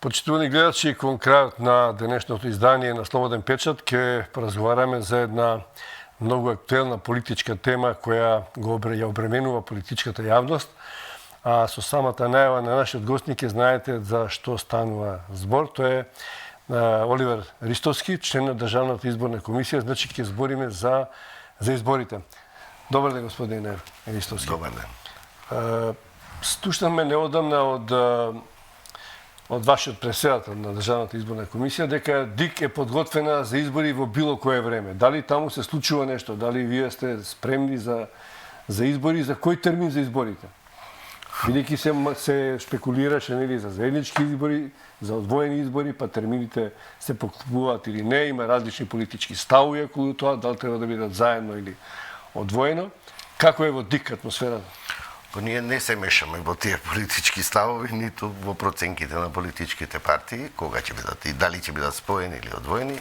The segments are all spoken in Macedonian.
Почитувани гледачи, кон крајот на денешното издание на Слободен печат ќе поразговараме за една многу актуелна политичка тема која ја обременува политичката јавност. А со самата најава на нашиот гостник знаете за што станува збор. Тоа е Оливер Ристовски, член на Државната изборна комисија, значи ќе збориме за изборите. Добар ден, господин Ристовски. Добар ден. Слушнахме неодамна од вашиот председател на Државната изборна комисија дека ДИК е подготвена за избори во било кое време. Дали таму се случува нешто? Дали вие сте спремни за избори? За кој термин за изборите? Бидејќи се шпекулираше нели за заеднички избори, за одвоени избори, па термините се поклупуваат или не, има различни политички ставови околу тоа, дали треба да бидат заедно или одвоено. Како е во ДИК атмосферата? Ние не се мешаме во тие политички ставови, ниту во проценките на политичките партии, кога ќе бидат и дали ќе бидат споени или одвоени.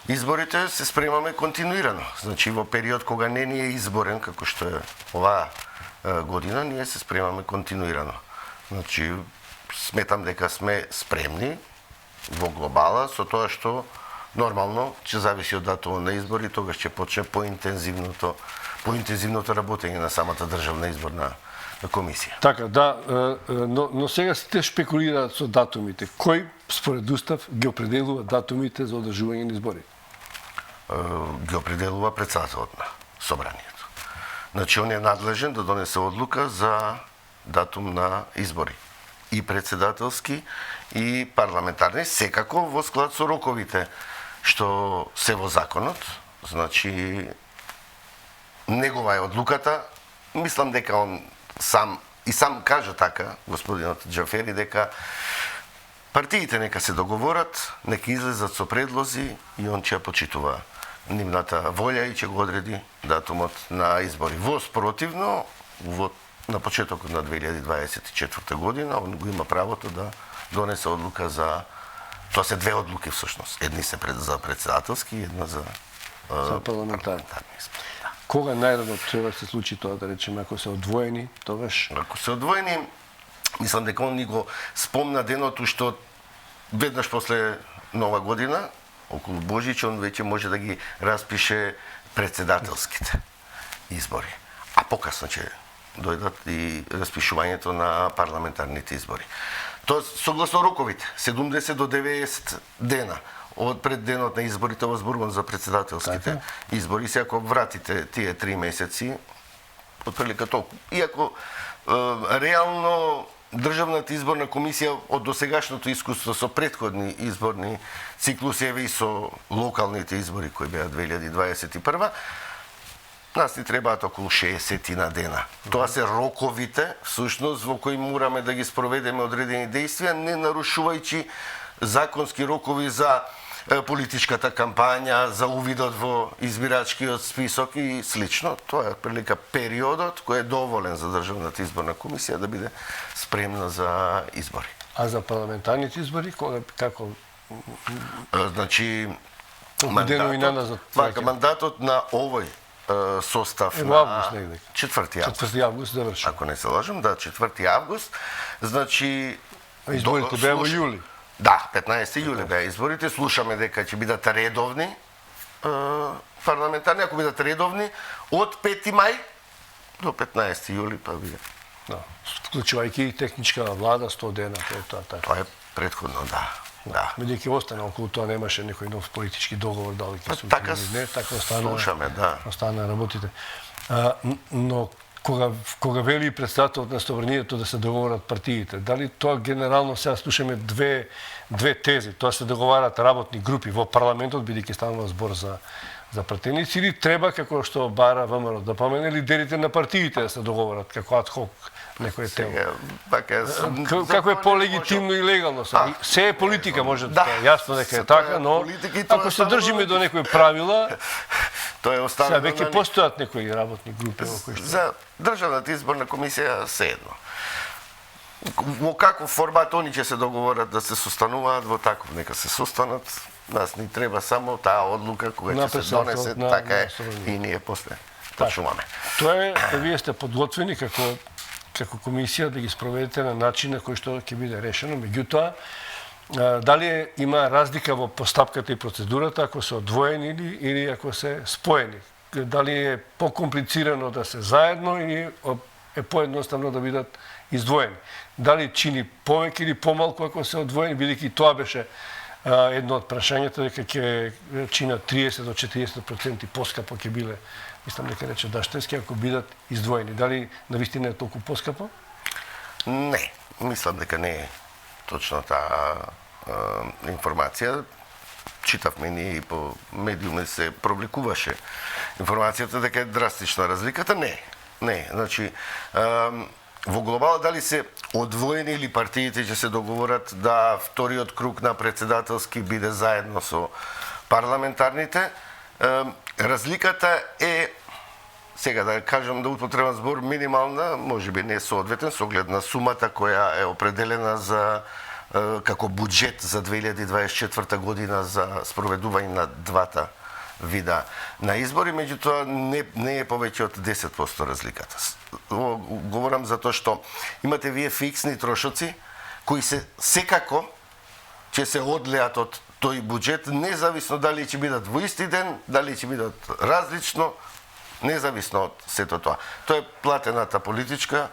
Изборите се спремаме континуирано. Значи во период кога не ни е изборен, како што е оваа година, ние се спремаме континуирано. Значи сметам дека сме спремни во глобала со тоа што нормално ќе зависи од датумот на избори, тогаш ќе почне поинтензивното работење на самата Државна изборна комисија. Така, да, но сега сите шпекулираат со датумите. Кој според устав ги определува датумите за одржување на избори? Ги определува председателот на собранието. Значи, он е надлежен да донесе одлука за датум на избори. И председателски, и парламентарни, секако во склад со роковите што се во законот. Значи, негова е одлуката. Мислам дека он сам кажа така, господинот Џафери, дека партиите нека се договорат, нека излезат со предлози и он ќе ја почитува нивната волја и ќе го одреди датумот на избори. Во спротивно, на почетокот на 2024 година, он го има правото да донесе одлука за... Тоа се две одлуки всушност. Едни се за председателски и една за парламентарни избори. Кога најрано треба да се случи тоа, да речеме, ако се одвоени, тогаш? Ако се одвоени, мислам дека он ни го спомна денот што веднаш после Нова година, околу Божич, он веќе може да ги распише председателските избори. А покасно ќе дојдат и распишувањето на парламентарните избори. Тоа согласно роковите, 70 до 90 дена од пред денот на изборите во зборувам за председателските избори. Се ако вратите тие 3 месеци, отприлика толку. Иако реално Државната изборна комисија од досегашното искуство со претходни изборни циклуси, и со локалните избори кои беа 2021, нас ни требаат околу 60 на дена. Тоа се роковите, всушност, во кои мораме да ги спроведеме одредени действија, не нарушувајќи законски рокови за политичката кампања, за увидот во избирачкиот список и слично. Тоа е прилика периодот кој е доволен за Државната изборна комисија да биде спремна за избори. А за парламентарните избори како? Значи, мандатот на овој состав на август негде. 4 август завршува. Ако не се лажам, да, 4 август. Значи изборите беа во јули. Да, 15 јули беа изборите. Слушаме дека ќе бидат редовни парламентарни, ако бидат редовни од 5 мај до 15 јули па биде. Да, вклучувајќи и техничка влада 100 дена, тоа така. Тоа е претходно, да. Да. Бидејќи остана околу тоа немаше некој нов политички договор дали ќе се така не, така слушаме, да. Остана работите. Но кога вели председателот на собранието да се договорат партиите, дали тоа генерално сега слушаме две тези, тоа се договарат работни групи во парламентот, бидејќи станува збор за пратеници, или треба, како што бара ВМРО да помене, лидерите на партиите да се договорат како адхок некој тело. Како е полегитимно и легално се. Се е политика, може да е јасно дека е така, но ако се држиме до некои правила, тоа е оставено. Сега веќе постојат некои работни групи во кои што за Државната изборна комисија се едно. Во каков формат они ќе се договорат да се состануваат, во таков нека се состанат. Нас ни треба само таа одлука кога ќе се донесе, така е, и ние после почнуваме. Тоа е, вие сте подготвени како комисија да ги спроведете на начин на кој што ќе биде решено. Меѓутоа, дали има разлика во постапката и процедурата ако се одвоени или ако се споени? Дали е покомплицирано да се заедно или е поедноставно да бидат издвоени? Дали чини повеќе или помалку ако се одвоени, бидејќи тоа беше едно од прашањата, дека ќе чина 30 до 40% поскапо ќе биле, мислам дека рече Даштевски, ако бидат издвоени. Дали навистина е толку поскапо? Не, мислам дека не е точно таа информација. Читавме ние и по медиуми се провлекуваше информацијата дека е драстична разликата. Не. Значи, во глобала дали се одвоени или партиите ќе се договорат да вториот круг на председателски биде заедно со парламентарните, разликата е, сега да кажам да употребам збор, минимална, можеби не соодветен со оглед на сумата која е определена за како буџет за 2024 година за спроведување на двата вида на избори, меѓутоа не е повеќе од 10% разликата. Говорам за тоа што имате вие фиксни трошоци кои се секако ќе се одлеат од тој буџет, независно дали ќе бидат во исти ден, дали ќе бидат различно, независно од сето тоа. Тоа е платената политичка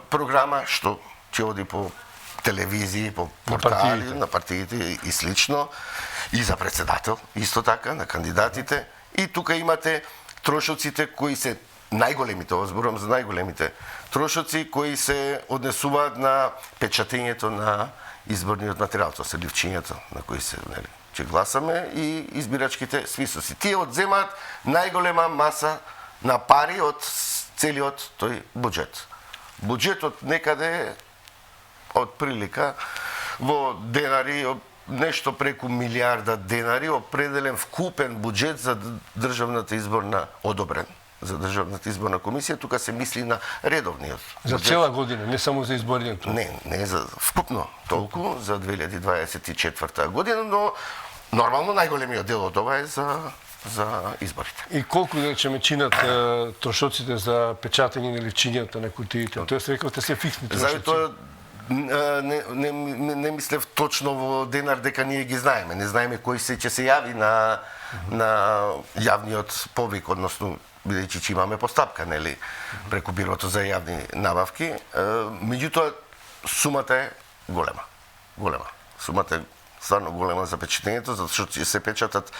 програма што ќе оди по телевизии, по портали, на партиите и слично, и за председател, исто така, на кандидатите. И тука имате трошоците кои се најголемите, зборувам за најголемите трошоци кои се однесуваат на печатењето на изборниот материјал, тоа се ливчињата на кои се ќе гласаме и избирачките списоци. Тие одземаат најголема маса на пари од целиот тој буџет. Буџетот некаде од прилика во денари, нешто преку милиарда денари, определен вкупен буџет за државната изборна одобрен за државната изборна комисија, тука се мисли на редовниот. За цела година, не само за изборниот. Не за вкупно толку за 2024 година, но нормално најголемиот дел од ова е за изборите. И колку, да речеме, чинат трошоците за печатење на ливчињата на кутиите? Тоа се рековте се фиксни трошоци. Заради тоа не мислев точно во денар дека ние ги знаеме. Не знаеме кој ќе се јави на јавниот повик, односно бидејќи че имаме постапка, нели, преку бирото за јавни набавки. Меѓутоа сумата е голема. Сумата е стварно голема за печатењето, затоа што ќе се печатат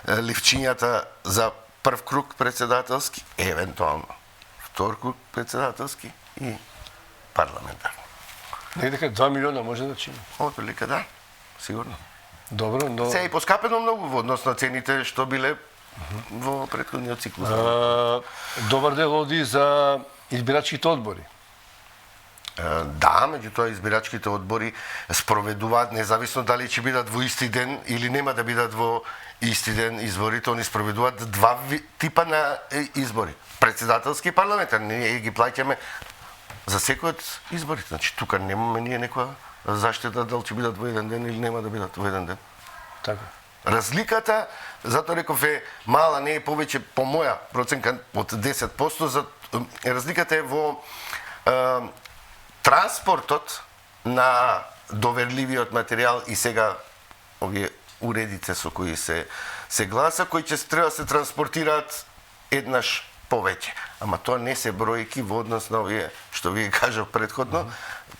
ливчињата за прв круг председателски, евентуално втор круг председателски и парламентарни. Дека 2 милиона може да чини. Отприлика да, сигурно. Добро, но се е поскапено многу во однос на цените што биле во претходниот циклус. Добар дел оди за избирачките одбори. Да, меѓутоа избирачките одбори спроведуваат независно дали ќе бидат во исти ден или нема да бидат во исти ден изборите, они спроведуваат два типа на избори. Председателски и парламентарни. Ние ги плаќаме за секој од изборите. Значи тука немаме ние некоја заштита дали ќе бидат во еден ден или нема да бидат во еден ден. Така. Разликата, затоа реков е мала, не е повеќе по моја проценка од 10%, разликата е во транспортот на доверливиот материјал и сега овие уредите со кои се гласа, кои ќе треба да се транспортираат еднаш повеќе. Ама тоа не се бројки во однос на овие што ви кажав претходно,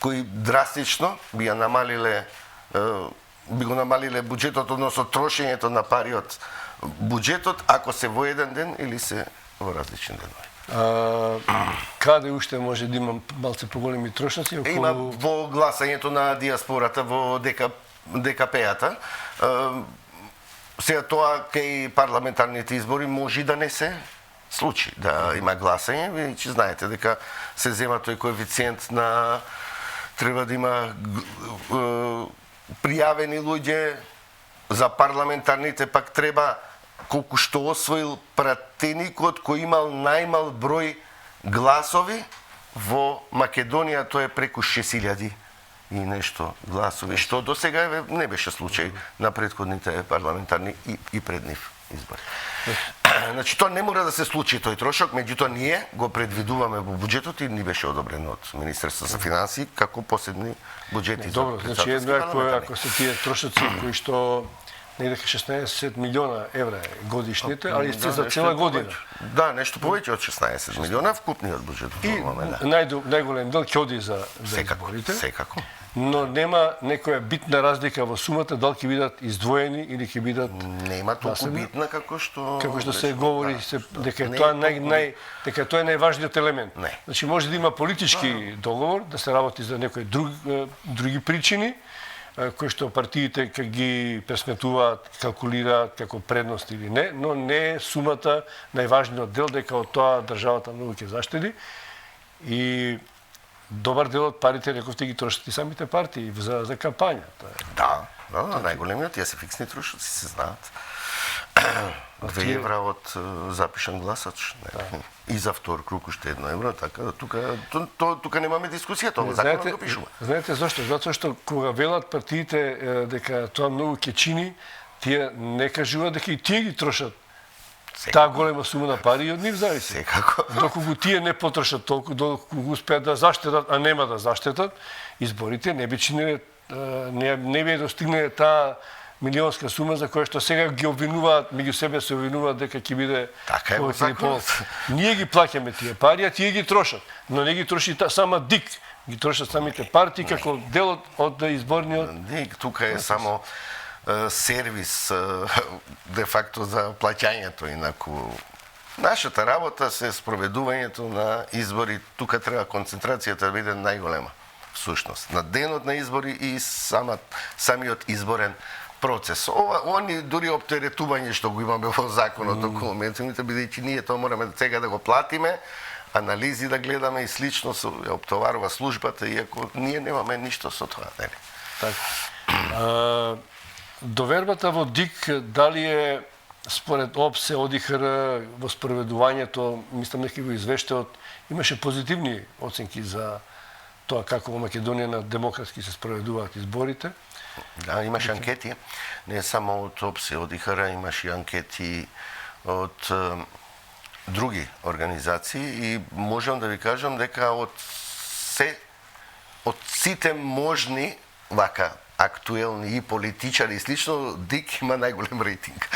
кои драстично би го намалиле буџетот, односно трошењето на пари од буџетот, ако се во еден ден или се во различни денови. Каде уште може да има малце поголеми трошоци? Има во гласањето на диаспората во ДКП-ата. Сега тоа кај парламентарните избори може да не се случи да има гласање, веќе знаете дека се зема тој коефициент на треба да има пријавени луѓе, за парламентарните пак треба колку што освоил пратеникот кој имал најмал број гласови во Македонија, тоа е преку 6000 и нешто гласови, што до сега не беше случај на претходните парламентарни и пред нив избори. Значи тоа не мора да се случи тој трошок, меѓутоа ние го предвидуваме во буџетот и ни беше одобрен од Министерството за финансии како посебни буџети. Добро, значи едно ако се тие трошоци кои што негде 16 милиона евра годишните, али сте за цела година. Да, нешто повеќе од 16 милиона вкупниот буџет. И најголем дел ќе оди за изборите. Секако. Но нема некоја битна разлика во сумата, дали ќе бидат издвоени или ќе бидат нема толку битна како што се говори дека тоа дека тоа е најважниот елемент. Не. Значи може да има политички договор, да се работи за некои други причини, кои што партиите ќе ги пресметуваат, калкулираат како предност или не, но не е сумата најважниот дел дека од тоа државата многу ќе заштеди и добар дел од парите, рековте, ги трошат и самите партии за кампања. Да, најголемиот тие се фиксни трошоци, се знаат. 2 евра од запишан гласач, и за втор круг уште 1 евро, така да тука немаме дискусија, тоа законот го пишува. Знаете зошто? Затоа што кога велат партиите дека тоа многу ќе чини, тие не кажуваат дека и тие ги трошат таа голема сума на пари и од нив зависи. Секако. Доколку тие не потрошат толку, доколку успеат да заштетат, а нема да заштетат, изборите не би чиниле, не би достигнале таа милионска сума за која што сега ги обвинуваат, меѓу себе се обвинуваат дека ќе биде така е законот. Ние ги плаќаме тие пари, а тие ги трошат, но не ги троши сама ДИК, ги трошат самите партии како дел од изборниот. ДИК тука е само сервис де факто за плаќањето, инаку нашата работа се спроведувањето на избори, тука треба концентрацијата да биде најголема всушност на денот на избори и самиот изборен процес. Они дури оптеретување што го имаме во законот околу медиумите, бидејќи ние тоа мораме сега да го платиме, анализи да гледаме и слично се оптоварува службата, иако ние немаме ништо со тоа, нели? Така. Довербата во ДИК, дали е според ОПСЕ, ОДИХР, во спроведувањето, мислам дека во извештајот имаше позитивни оценки за тоа како во Македонија на демократски се спроведуваат изборите. Да, имаше анкети, не само од ОПСЕ, ОДИХР, имаше анкети од други организации и можам да ви кажам дека од сите можни вака актуелни и политичари и слично, ДИК има најголем рейтинг.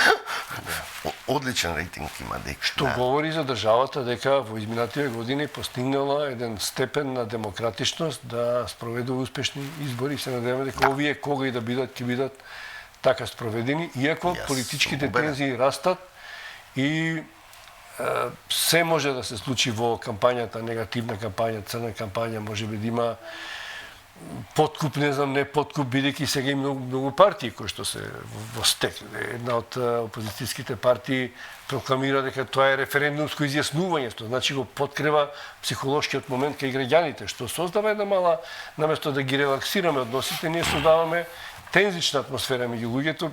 Одличен рейтинг има ДИК. Што говори за државата дека во изминативе години постигнала еден степен на демократичност да спроведува успешни избори. Се надеваме дека овие кога и да бидат, ќе бидат така спроведени, иако политичките тензии растат и се може да се случи во кампањата, негативна кампања, црна кампања, може би да има подкуп, не знам, не подкуп, бидејќи сега има многу партии кои што се во стек. Една од опозицијските партии прокламира дека тоа е референдумско изјаснување, што значи го подкрива психолошкиот момент кај граѓаните, што создава една мала, наместо да ги релаксираме односите, ние создаваме тензична атмосфера меѓу луѓето.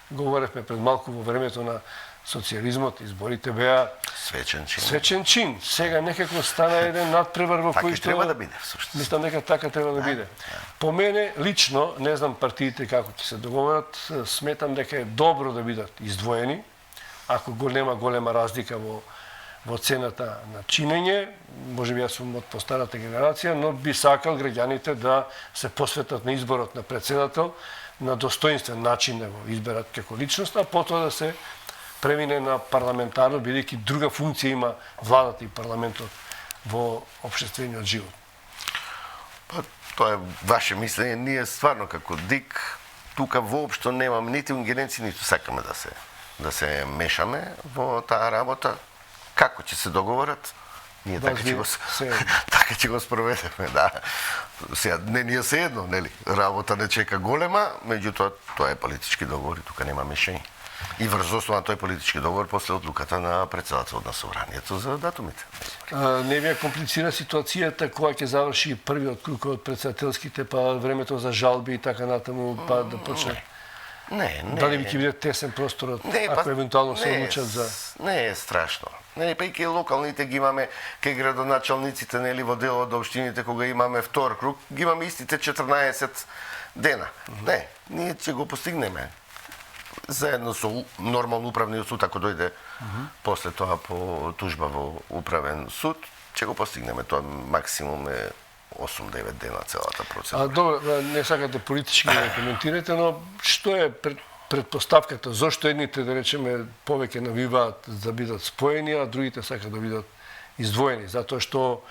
Говоревме пред малку во времето на социјализмот, изборите беа свечен чин. Сега некако стана еден надпревар во кој што треба да биде всушност. Мислам дека така треба да биде. По мене лично, не знам партиите како ќе се договорат, сметам дека е добро да бидат издвоени, ако нема голема разлика во цената на чинење, можеби јас сум од постарата генерација, но би сакал граѓаните да се посветат на изборот на претседател на достоинствен начин да го изберат како личност, а потоа да се премине на парламентарно, бидејќи друга функција има владата и парламентот во општествениот живот. Па, тоа е ваше мислење. Ние стварно како ДИК тука воопшто немаме нити ингеренција, ниту сакаме да се мешаме во таа работа. Како ќе се договорат? Ние така ќе го спроведеме, да. Сега, не ние се едно, нели? Работа не чека голема, меѓутоа тоа е политички договор и тука нема мешање. И врз основа на тој политички договор после одлуката на председателот на собранието за датумите. Не ви комплицира ситуацијата кога ќе заврши првиот круг од председателските, па времето за жалби и така натаму, па да почне? Не. Дали би ќе биде тесен просторот, ако евентуално се одлучат за... Не е страшно. Не, па и ке локалните ги имаме, ке градоначалниците, нели, во дел од општините, кога имаме втор круг, ги имаме истите 14 дена. Не, ние ќе го постигнеме. заедно со нормално управниот суд, ако дојде после тоа по тужба во управен суд, ќе го постигнеме. Тоа максимум е 8-9 дена целата процедура. Добро, не сакате политички да коментирате, но што е предпоставката? Зошто едните, да речеме, повеќе навиваат да бидат споени, а другите сакаат да бидат издвоени? Затоа што,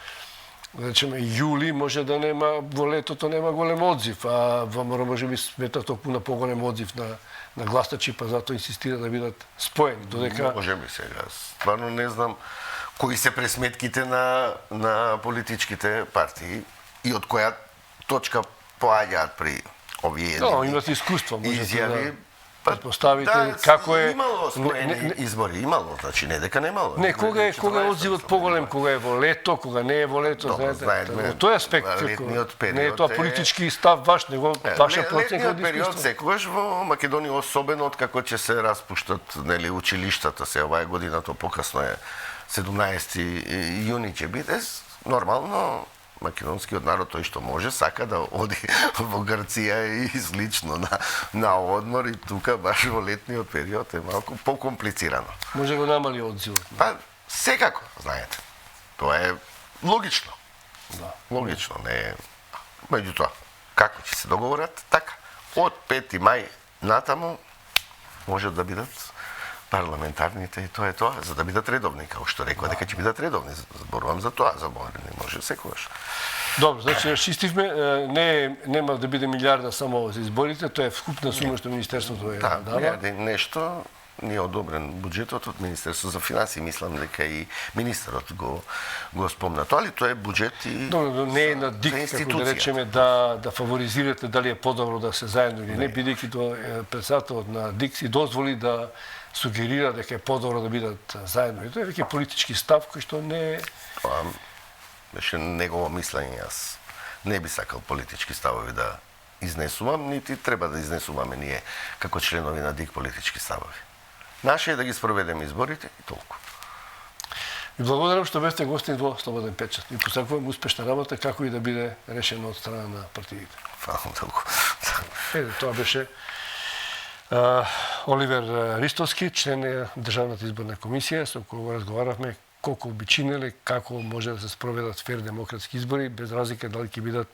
да речеме, јули може да нема, во летото нема голем одзив, а ВМРО може би смета токму на поголем одзив на гласачи, па затоа инсистира да бидат споени. Додека Може би сега. Стварно не знам кои се пресметките на политичките партии и од која точка поаѓаат при овие имате искуство, може изјави. да предпоставите како е... Имало споени избори, имало, значи не дека немало. Не, кога е одзивот поголем, кога е во лето, кога не е во лето, знаете. Во тој аспект, не е тоа политички став ваш, него ваша проценка од летниот период искуство. секогаш во Македонија, особено откако ќе се распуштат нели училиштата, се оваа година, то покасно е 17 јуни ќе биде, нормално македонскиот народ, тој што може, сака да оди во Грција и слично на одмор, и тука баш во летниот период е малку покомплицирано. Може го намали одзивот. Па, секако, знаете. Тоа е логично. Да. Логично, не е... Меѓутоа, како ќе се договорат, така. Од 5 мај натаму може да бидат парламентарните, и тоа е тоа, за да бидат редовни, како што рекоа дека ќе бидат редовни. Зборувам за тоа, за не може секогаш. Добро, значи расчистивме, нема да биде милиарда само за изборите, тоа е вкупна сума што министерството е дава. Нешто не е одобрен буџетот од Министерството за финансии, мислам дека и министерот го спомна тоа, али тоа е буџет и Добро, не е на ДИК, како да речеме, да фаворизирате дали е подобро да се заедно или не, бидејќи председателот на ДИК си дозволи да сугерира дека е подобро да бидат заедно. И тоа е веќе политички став кој што не е... Тоа беше негово мислење, јас не би сакал политички ставови да изнесувам, нити треба да изнесуваме ние како членови на ДИК политички ставови. Наше е да ги спроведеме изборите и толку. И благодарам што бевте гостин во Слободен печат. И посакувам успешна работа, како и да биде решено од страна на партиите. Фала толку. Тоа беше Оливер Ристовски, член на Државната изборна комисија, со кој разговаравме колку би чинеле, како може да се спроведат фер демократски избори, без разлика дали ќе бидат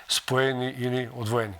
споени или одвоени.